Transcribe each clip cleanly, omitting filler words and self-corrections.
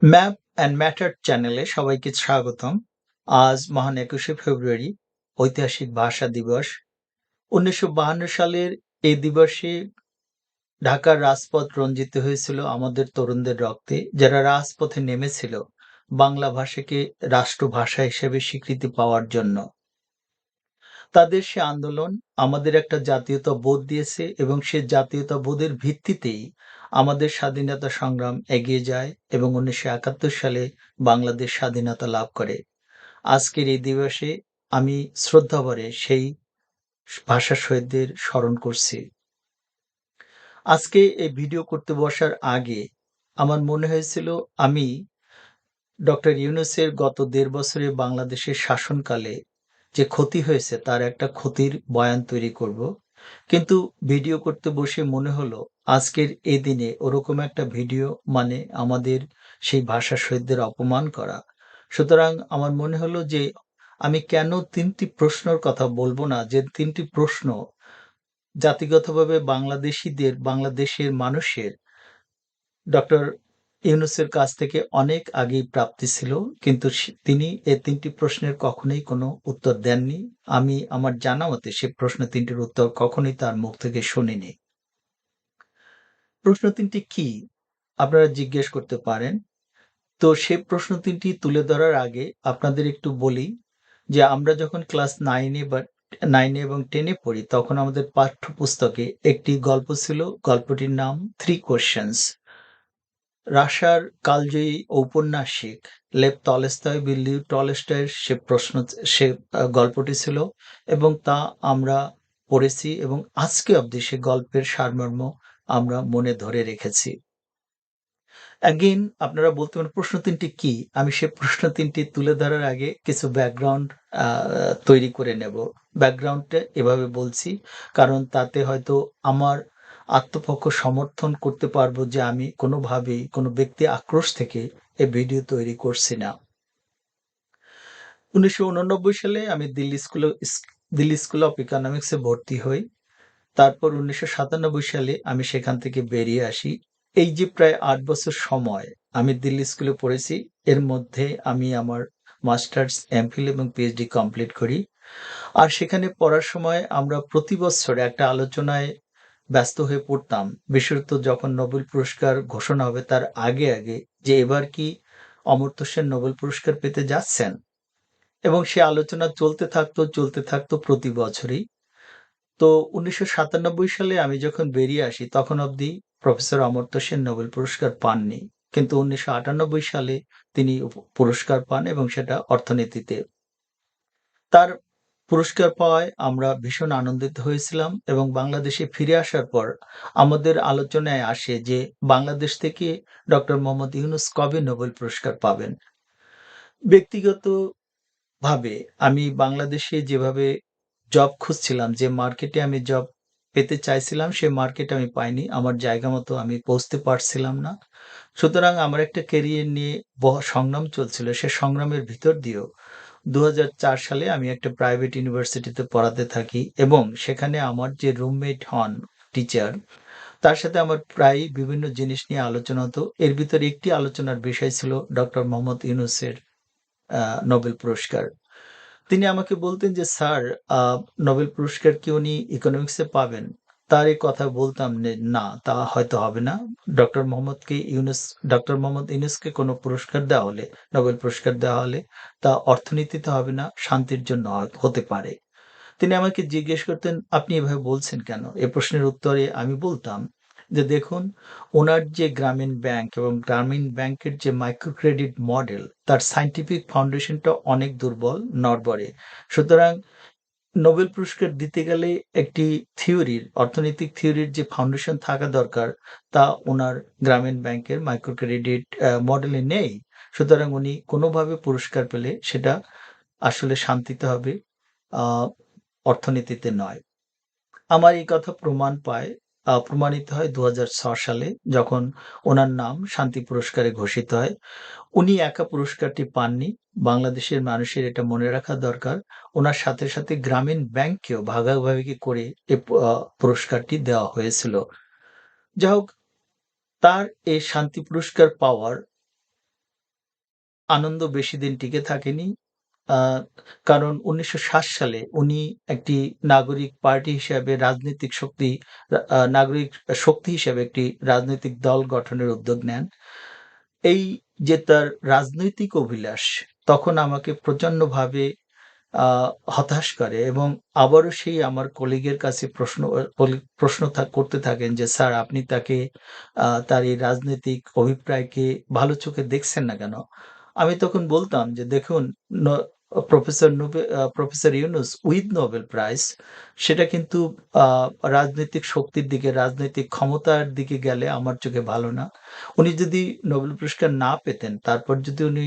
Map and matter চ্যানেলে সবাইকে স্বাগতম। আজ মহান ২১শে ফেব্রুয়ারি ঐতিহাসিক ভাষা দিবস। ১৯৫২ সালের এই দিবসে ঢাকার রাজপথ রঞ্জিত হয়েছিল আমাদের তরুণদের রক্তে, যারা রাজপথে নেমেছিল বাংলা ভাষাকে রাষ্ট্রভাষা হিসেবে স্বীকৃতি পাওয়ার জন্য। তাদের সে আন্দোলন আমাদের একটা জাতীয়তা বোধ দিয়েছে এবং সে জাতীয়তা বোধের ভিত্তিতেই আমাদের স্বাধীনতা সংগ্রাম এগিয়ে যায় এবং ১৯৭১ সালে বাংলাদেশ স্বাধীনতা লাভ করে। আজকের এই দিবসে আমি শ্রদ্ধাভরে সেই ভাষা শহীদদের স্মরণ করছি। আজকে এই ভিডিও করতে বসার আগে আমার মনে হয়েছিল আমি ডক্টর ইউনূসের গত ১.৫ বছরে বাংলাদেশের শাসনকালে যে ক্ষতি হয়েছে তার একটা ক্ষতির বয়ান তৈরি করব। কিন্তু ভিডিও করতে বসে মনে হলো আজকের এই দিনে ওরকম একটা ভিডিও মানে আমাদের সেই ভাষা শহীদদের অপমান করা। সুতরাং আমার মনে হলো যে আমি কেন ৩টি প্রশ্নের কথা বলব না, যে ৩টি প্রশ্ন জাতিগতভাবে বাংলাদেশীদের, বাংলাদেশের মানুষের ডক্টর ইউনূসের কাছ থেকে অনেক আগেই প্রাপ্তি ছিল। কিন্তু তিনি এ ৩টি প্রশ্নের কখনোই কোনো উত্তর দেননি। আমি আমার জানা মতে সে প্রশ্ন ৩টির উত্তর কখনোই তার মুখ থেকে শুনিনি। প্রশ্ন ৩টি কি? আপনারা জিজ্ঞেস করতে পারেন। তো সে প্রশ্ন ৩টি তুলে ধরার আগে আপনাদের একটু বলি যে আমরা যখন ক্লাস 9 এ এবং 10 এ পড়ি তখন আমাদের পাঠ্যপুস্তকে একটি গল্প ছিল। গল্পটির নাম 'থ্রি কোয়েশ্চেনস'। রাশিয়ার কালজয়ী ঔপন্যাসিক লেভ তলস্তয় বা লিও টলস্টয়ের সে গল্পটি ছিল এবং তা আমরা পড়েছি এবং আজকে অবধি সে গল্পের সারমর্ম আমরা মনে ধরে রেখেছি। অ্যাগেইন আপনারা বলতে পারেন প্রশ্ন ৩টি কি? আমি সে প্রশ্ন ৩টি তুলে ধরার আগে কিছু ব্যাকগ্রাউন্ড আ তৈরি করে নেব। ব্যাকগ্রাউন্ডটা এভাবে বলছি কারণ তাতে হয়তো আমার আত্মপক্ষ সমর্থন করতে পারবো যে আমি কোনোভাবেই কোনো ব্যক্তি আক্রোশ থেকে এ ভিডিও তৈরি করছি না। ১৯৮৯ সালে আমি দিল্লি স্কুল অফ ইকোনমিক্স এ ভর্তি হই। তারপর ১৯৯৭ সালে আমি সেখান থেকে বেরিয়ে আসি। এই যে প্রায় ৮ বছর সময় আমি দিল্লি স্কুলে পড়েছি, এর মধ্যে আমি আমার মাস্টার্স, এমফিল এবং পিএইচডি কমপ্লিট করি। আর সেখানে পড়ার সময় আমরা প্রতি বছর একটা আলোচনায় ব্যস্ত হয়ে পড়তাম। বিশেষত যখন নোবেল পুরস্কার ঘোষণা হবে তার আগে যে এবার কি অমর্ত্য সেন নোবেল পুরস্কার পেতে যাচ্ছেন? এবং সে আলোচনা চলতে থাকতো প্রতি বছরই। তো ১৯৯৭ সালে আমি যখন বেরিয়ে আসি তখন অবধি প্রফেসর অমর্ত্য সেন নোবেল পুরস্কার পাননি। কিন্তু ১৯৯৮ সালে তিনি পুরস্কার পান এবং সেটা অর্থনীতিতে। তার পুরস্কার পাওয়ায় আমরা ভীষণ আনন্দিত হয়েছিলাম এবং বাংলাদেশে ফিরে আসার পর আমাদের আলোচনায় আসে যে বাংলাদেশ থেকে ডক্টর মোহাম্মদ ইউনূস কবে নোবেল পুরস্কার পাবেন? ব্যক্তিগতভাবে আমি বাংলাদেশে যেভাবে জব খুঁজছিলাম, যে মার্কেটে আমি জব পেতে চাইছিলাম, সে মার্কেটে আমি পাইনি। আমার জায়গা মতো আমি পৌঁছতে পারছিলাম না। সুতরাং আমার একটা ক্যারিয়ার নিয়ে সংগ্রাম চলছিল। সে সংগ্রামের ভিতর দিয়েও ২০০৪ সালে আমি একটা প্রাইভেট ইউনিভার্সিটিতে পড়াতে থাকি এবং সেখানে আমার যে রুমমেট হন টিচার, তার সাথে আমার প্রায়ই বিভিন্ন জিনিস নিয়ে আলোচনা হতো। এর ভিতরে একটি আলোচনার বিষয় ছিল ডক্টর মোহাম্মদ ইউনূসের আ নোবেল পুরস্কার। তিনি আমাকে বলতেন যে, "স্যার, আ নোবেল পুরস্কার কি উনি ইকোনমিক্সে পাবেন?" তার এই কথা বলতাম না, তা হয়তো হবে না। ডক্টর মোহাম্মদকে ইউনূস ডক্টর মোহাম্মদ ইউনূসকে কোনো পুরস্কার দেওয়া হলে, নোবেল পুরস্কার দেওয়া হলে তা অর্থনীতিতে হবে না, শান্তির জন্য হতে পারে। তিনি আমাকে জিজ্ঞেস করতেন, "আপনি এভাবে বলছেন কেন?" এ প্রশ্নের উত্তরে আমি বলতাম যে, "দেখুন, উনার যে গ্রামীণ ব্যাংক এবং গ্রামীণ ব্যাংকের যে মাইক্রো ক্রেডিট মডেল, তার সায়েন্টিফিক ফাউন্ডেশনটা অনেক দুর্বল, নড়বড়ে। সুতরাং নোবেল পুরস্কার দিতে গেলে একটি থিওরির, অর্থনৈতিক থিওরির যে ফাউন্ডেশন থাকা দরকার, তা উনার গ্রামীণ ব্যাংকের মাইক্রো ক্রেডিট মডেলে নেই। সুতরাং উনি কোনোভাবে পুরস্কার পেলে সেটা আসলে শান্তিতে হবে, আ অর্থনীতিতে নয়।" আমার এই কথা প্রমাণিত হয় ২০০৬ সালে যখন উনার নাম শান্তি পুরস্কারে ঘোষিত হয়। উনি একা পুরস্কারটি পাননি। বাংলাদেশের মানুষের এটা মনে রাখা দরকার। উনার সাথে গ্রামীণ ব্যাংককেও ভাগাভাগি করে এ পুরস্কারটি দেওয়া হয়েছিল। যাহোক, তার এই শান্তি পুরস্কার পাওয়ার আনন্দ বেশিদিন টিকে থাকেনি। আ কারণ ১৯৬০ সালে উনি একটি নাগরিক পার্টি হিসাবে রাজনৈতিক শক্তি নাগরিক শক্তি হিসেবে একটি রাজনৈতিক দল গঠনের উদ্যোগ নেন। এই যে তার রাজনৈতিক অভিলাষ তখন আমাকে প্রচন্ডভাবে আ হতাশ করে এবং আবারও সেই আমার কলিগের কাছে প্রশ্ন করতে থাকেন যে, "স্যার আপনি তাকে তার এই রাজনৈতিক অভিপ্রায়কে ভালো চোখে দেখছেন না কেন?" আমি তখন বলতাম যে, "দেখুন ন professor Yunus with Nobel prize সেটা কিন্তু আ রাজনৈতিক শক্তির দিকে, রাজনৈতিক ক্ষমতার দিকে গেলে আমার চোখে ভালো না। উনি যদি নোবেল পুরস্কার না পেতেন, তারপর যদি উনি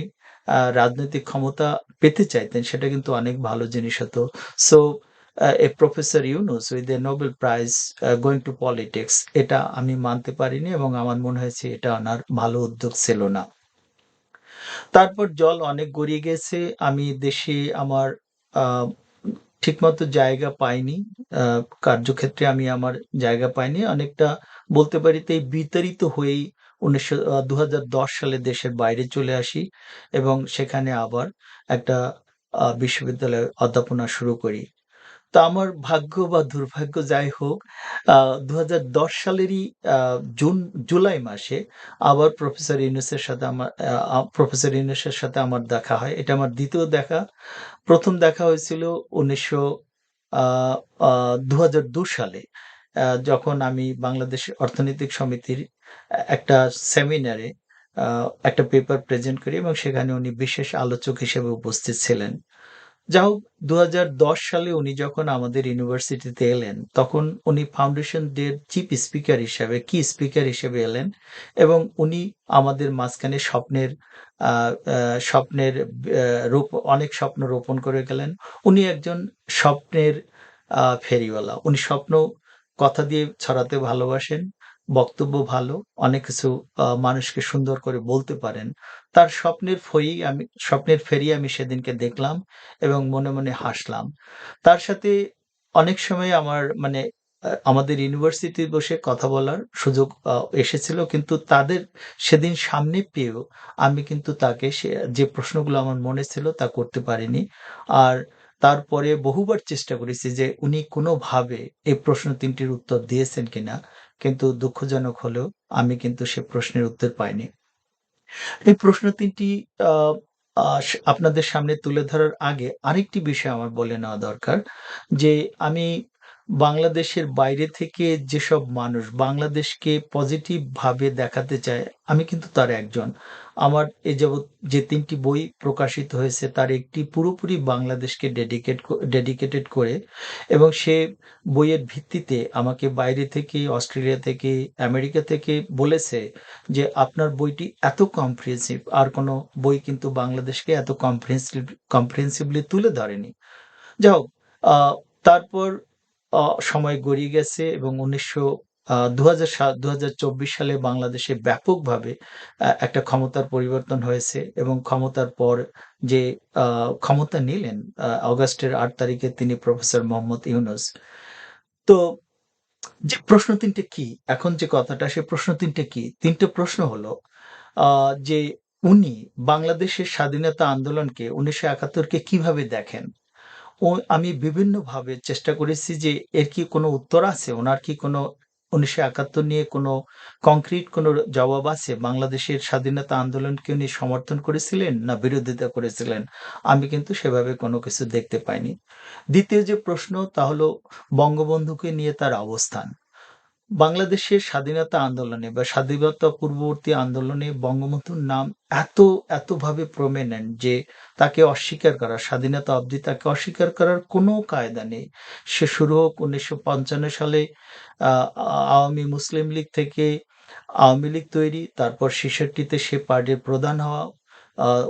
রাজনৈতিক ক্ষমতা পেতে চাইতেন সেটা কিন্তু অনেক ভালো জিনিস হতো। So a professor Yunus with a Nobel prize going to politics এটা আমি মানতে পারিনি এবং আমার মনে হয়েছে এটা ওনার ভালো উদ্যোগ ছিল না। তারপর জল অনেক গড়িয়ে গেছে। আমি দেশে আমার আ ঠিকমতো জায়গা পাইনি। আ কার্যক্ষেত্রে আমি আমার জায়গা পাইনি। অনেকটা বলতে পারি তাই বিতাড়িত হয়েই ২০১০ সালে দেশের বাইরে চলে আসি এবং সেখানে আবার একটা বিশ্ববিদ্যালয়ে অধ্যাপনা শুরু করি। তো আমার ভাগ্য বা দুর্ভাগ্য যাই হোক, আ ২০১০ সালেরই আ জুলাই মাসে আবার প্রফেসর ইউনূসের সাথে আমার দেখা হয়। এটা আমার ২য় দেখা। ১ম দেখা হয়েছিল ১৯০০ আ আ ২০০২ সালে। যখন আমি বাংলাদেশ অর্থনৈতিক সমিতির একটা সেমিনারে আ একটা পেপার প্রেজেন্ট করি এবং সেখানে উনি বিশেষ আলোচক হিসেবে উপস্থিত ছিলেন। যা হোক ২০১০ সালে উনি যখন আমাদের ইউনিভার্সিটিতে এলেন, তখন উনি ফাউন্ডেশন ডে এর চিফ স্পিকার হিসেবে, কি স্পিকার হিসেবে এলেন এবং উনি আমাদের মাঝখানে আ আ স্বপ্নের আ রোপ অনেক স্বপ্ন রোপণ করে গেলেন। উনি একজন স্বপ্নের ফেরিওয়ালা। উনি স্বপ্ন কথা দিয়ে ছড়াতে ভালোবাসেন। বক্তব্য ভালো। অনেক কিছু মানুষকে সুন্দর করে বলতে পারেন। তার স্বপ্নের ফেরি আমি সেদিনকে দেখলাম এবং মনে, মনে হাসলাম। তার সাথে অনেক সময় আমার মানে আমাদের ইউনিভার্সিটি বসে কথা বলার সুযোগ এসেছিল। কিন্তু তাদের সেদিন সামনে পেয়েও আমি কিন্তু তাকে যে প্রশ্নগুলো আমার মনে ছিল তা করতে পারিনি। আর তারপরে বহুবার চেষ্টা করেছি যে উনি কোনোভাবে এই প্রশ্ন ৩ টির উত্তর দিয়েছেন কিনা। কিন্তু দুঃখজনক হলেও আমি কিন্তু সে প্রশ্নের উত্তর পাইনি। এই প্রশ্ন ৩ টি আ আ আপনাদের সামনে তুলে ধরার আগে আরেকটি বিষয় আমার বলে নেওয়া দরকার। যে আমি বাংলাদেশের বাইরে থেকে যেসব মানুষ বাংলাদেশকে পজিটিভ ভাবে দেখাতে চায়, আমি কিন্তু তার একজন। আমার এ যাবৎ যে ৩ টি বই প্রকাশিত হয়েছে তার একটি পুরোপুরি বাংলাদেশকে ডেডিকেটেড করে এবং সে বইয়ের ভিত্তিতে আমাকে বাইরে থেকে, অস্ট্রেলিয়া থেকে, আমেরিকা থেকে বলেছে যে আপনার বইটি এত কম্প্রিহেন্সিভ আর কোন বই কিন্তু বাংলাদেশকে এত কম্প্রিহেন্সিভলি তুলে ধরেনি। যাই হোক আ তারপর আ সময় গড়িয়ে গেছে এবং ১৯০০ ২০২৪ সালে বাংলাদেশে ব্যাপকভাবে একটা ক্ষমতার পরিবর্তন হয়েছে এবং ক্ষমতার পর যে আ ক্ষমতা নিলেন অগাস্টের ৮ তারিখে তিনি প্রফেসর মোহাম্মদ ইউনুস। তো যে প্রশ্ন ৩ টে কি? এখন যে কথাটা সে প্রশ্ন ৩ টে কি? ৩ টে প্রশ্ন হলো আ যে উনি বাংলাদেশের স্বাধীনতা আন্দোলনকে ১৯৭১ কে কিভাবে দেখেন? আমি বিভিন্নভাবে চেষ্টা করেছি যে এর কি কোনো উত্তর আছে? উনার কি কোনো ১৯৭১ নিয়ে কোনো কংক্রিট কোনো জবাব আছে? বাংলাদেশের স্বাধীনতা আন্দোলনকে উনি সমর্থন করেছিলেন না বিরোধিতা করেছিলেন? আমি কিন্তু সেভাবে কোনো কিছু দেখতে পাইনি। ২য় যে প্রশ্ন তা হলো বঙ্গবন্ধুকে নিয়ে তার অবস্থান। বাংলাদেশের স্বাধীনতা আন্দোলনে বা স্বাধীনতা পূর্ববর্তী আন্দোলনে বঙ্গবন্ধুর নাম এতভাবে prominent যে তাকে অস্বীকার করা, স্বাধীনতা অবধি তাকে অস্বীকার করার কোনো কায়দা নেই। সে শুরু হোক ১৯৫৫ সালে আ আওয়ামী মুসলিম লীগ থেকে আওয়ামী লীগ তৈরি, তারপর ৬৬ তে সে পার্টির প্রধান হওয়া,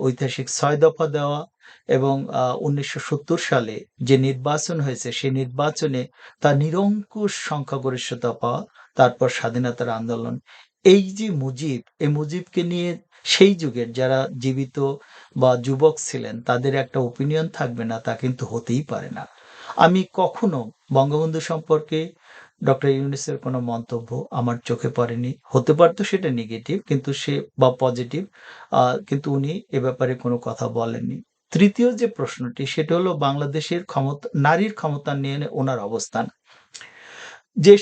ঐতিহাসিক ৬ দফা দেওয়া এবং ১৯৭০ সালে যে নির্বাচন হয়েছে, সেই নির্বাচনে তার নিরঙ্কুশ সংখ্যাগরিষ্ঠতা পাওয়া, তারপর স্বাধীনতার আন্দোলন। এই যে মুজিব, এই মুজিবকে নিয়ে সেই যুগের যারা জীবিত বা যুবক ছিলেন তাদের একটা ওপিনিয়ন থাকবে না তা কিন্তু হতেই পারে না। আমি কখনো বঙ্গবন্ধু সম্পর্কে ডক্টর ইউনূসের কোনো মন্তব্য আমার চোখে পড়েনি। হতে পারত সেটা নেগেটিভ কিন্তু বা পজিটিভ কিন্তু উনি এ ব্যাপারে কোনো কথা বলেননি। ৩য় যে প্রশ্নটি সেটা হলো বাংলাদেশের নারীর ক্ষমতা নিয়ে উনার অবস্থান। যে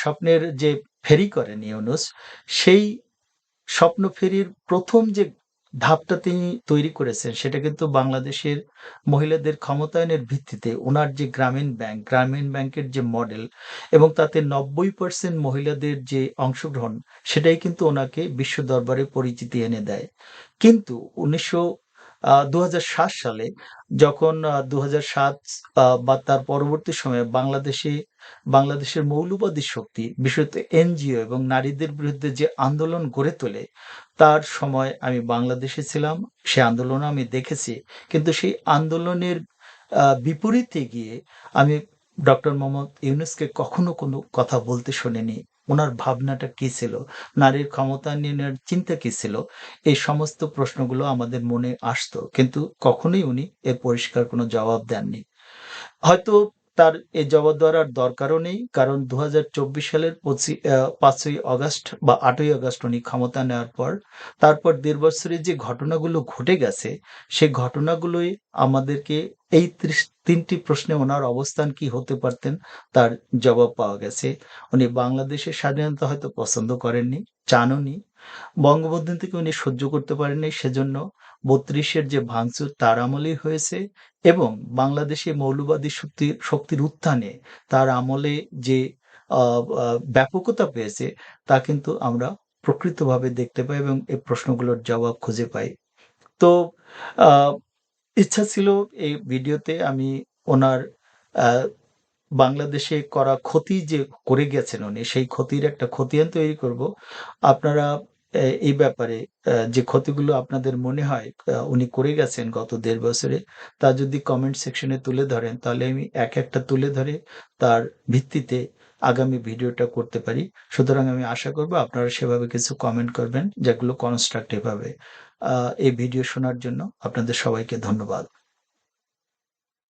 স্বপ্নের যে ফেরি করেন ইউনূস, সেই স্বপ্ন ফেরির ১ম যে ধাপটা তিনি তৈরি করেছেন সেটা কিন্তু বাংলাদেশের মহিলাদের ক্ষমতায়নের ভিত্তিতে উনার যে গ্রামীণ ব্যাংকের যে মডেল এবং তাতে ৯০% মহিলাদের যে অংশগ্রহণ সেটাই কিন্তু উনাকে বিশ্ব দরবারে পরিচিতি এনে দেয়। কিন্তু ২০০৭ সালে যখন ২০০৭ বা তার পরবর্তী সময়ে বাংলাদেশের মৌলবাদী শক্তি, বিশেষত এনজিও এবং নারীদের বিরুদ্ধে যে আন্দোলন গড়ে তোলে, তার সময় আমি বাংলাদেশে ছিলাম। সে আন্দোলনও আমি দেখেছি। কিন্তু সেই আন্দোলনের বিপরীতে গিয়ে আমি ডক্টর মোহাম্মদ ইউনূসকে কখনো কোনো কথা বলতে শুনিনি। উনার ভাবনাটা কি ছিল? নারীর ক্ষমতায়নের চিন্তা কি ছিল? এই সমস্ত প্রশ্নগুলো আমাদের মনে আসতো। কিন্তু কখনোই উনি এর পরিষ্কার কোনো জবাব দেননি। হয়তো তার এই জবাব দেওয়ার আর দরকারও নেই। কারণ ২০২৪ সালের ৫ই অগাস্ট বা ৮ই অগাস্ট উনি ক্ষমতা নেওয়ার পর, তারপর ১.৫ বছরে যে ঘটনাগুলো ঘটে গেছে, সে ঘটনাগুলোই আমাদেরকে এই ৩টি প্রশ্নে উনার অবস্থান কি হতে পারতেন, তার জবাব পাওয়া গেছে। উনি বাংলাদেশের স্বাধীনতা হয়তো পছন্দ করেননি, চানওনি। বঙ্গবন্ধু থেকে উনি সহ্য করতে পারেননি। সেজন্য ৩২ এর যে ভাঙচুর তার আমলেই হয়েছে এবং বাংলাদেশে মৌলবাদী শক্তির উত্থানে তার আমলে যে আ আ ব্যাপকতা পেয়েছে তা কিন্তু আমরা প্রকৃতভাবে দেখতে পাই এবং এই প্রশ্নগুলোর জবাব খুঁজে পাই। তো আ ইচ্ছা ছিল এই ভিডিওতে আমি ওনার আ বাংলাদেশে করা ক্ষতি যে করে গেছেন উনি, সেই ক্ষতির একটা খতিয়ান তৈরি করব। আপনারা এই ব্যাপারে যে ক্ষতিগুলো আপনাদের মনে হয় উনি করে গেছেন গত ১.৫ বছরে, তা যদি কমেন্ট সেকশনে তুলে ধরেন, তাহলে আমি একটা তুলে ধরে তার ভিত্তিতে আগামী ভিডিওটা করতে পারি। সুতরাং আমি আশা করব আপনারা সেভাবে কিছু কমেন্ট করবেন, যেগুলো কনস্ট্রাকটিভ হবে। এই ভিডিও শোনার জন্য আপনাদের সবাইকে ধন্যবাদ।